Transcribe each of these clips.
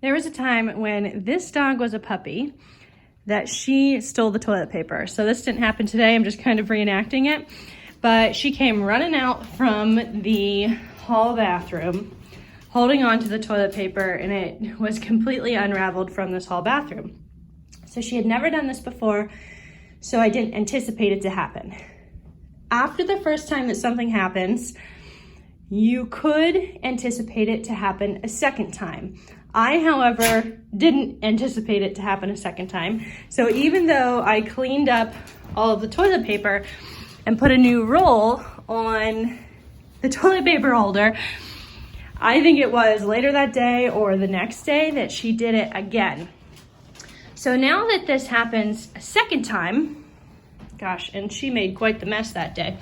There was a time when this dog was a puppy that she stole the toilet paper. So this didn't happen today, I'm just kind of reenacting it. But she came running out from the hall bathroom, holding on to the toilet paper, and it was completely unraveled from this hall bathroom. So she had never done this before, so I didn't anticipate it to happen. After the first time that something happens, you could anticipate it to happen a second time. I, however, didn't anticipate it to happen a second time. So even though I cleaned up all of the toilet paper and put a new roll on the toilet paper holder, I think it was later that day or the next day that she did it again. So now that this happens a second time, gosh, and she made quite the mess that day.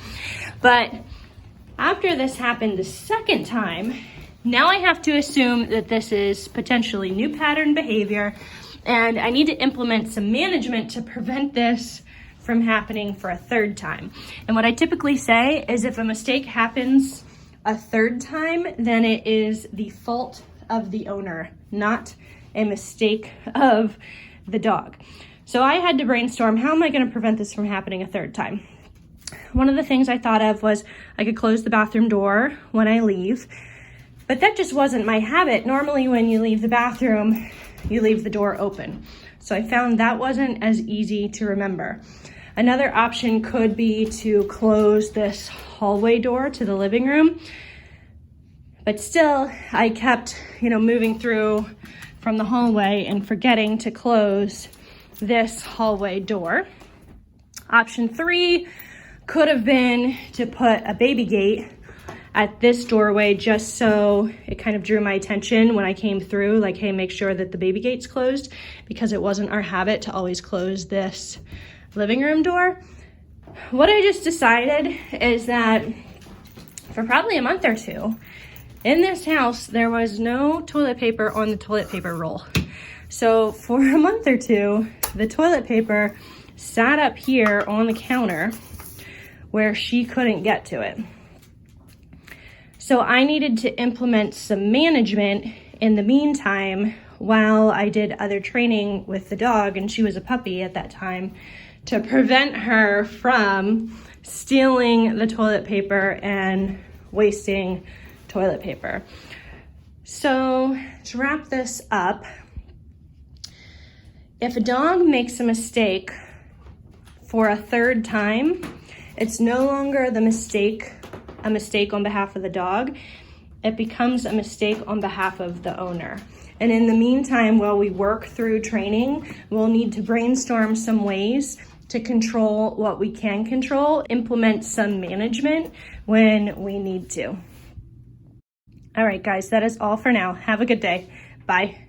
But after this happened the second time, now I have to assume that this is potentially new pattern behavior, and I need to implement some management to prevent this from happening for a third time. And what I typically say is if a mistake happens a third time, then it is the fault of the owner, not a mistake of the dog. So I had to brainstorm, how am I going to prevent this from happening a third time? One of the things I thought of was I could close the bathroom door when I leave, but that just wasn't my habit. Normally when you leave the bathroom, you leave the door open. So I found that wasn't as easy to remember. Another option could be to close this hallway door to the living room, but still I kept, moving through from the hallway and forgetting to close this hallway door. Option 3 could have been to put a baby gate at this doorway just so it kind of drew my attention when I came through, like, hey, make sure that the baby gate's closed, because it wasn't our habit to always close this living room door. What I just decided is that for probably a month or two, in this house, there was no toilet paper on the toilet paper roll. So for a month or two, the toilet paper sat up here on the counter where she couldn't get to it. So I needed to implement some management in the meantime while I did other training with the dog, and she was a puppy at that time, to prevent her from stealing the toilet paper and wasting toilet paper. So to wrap this up, if a dog makes a mistake for a third time, it's no longer a mistake on behalf of the dog. It becomes a mistake on behalf of the owner. And in the meantime, while we work through training, we'll need to brainstorm some ways to control what we can control, implement some management when we need to. All right, guys, that is all for now. Have a good day. Bye.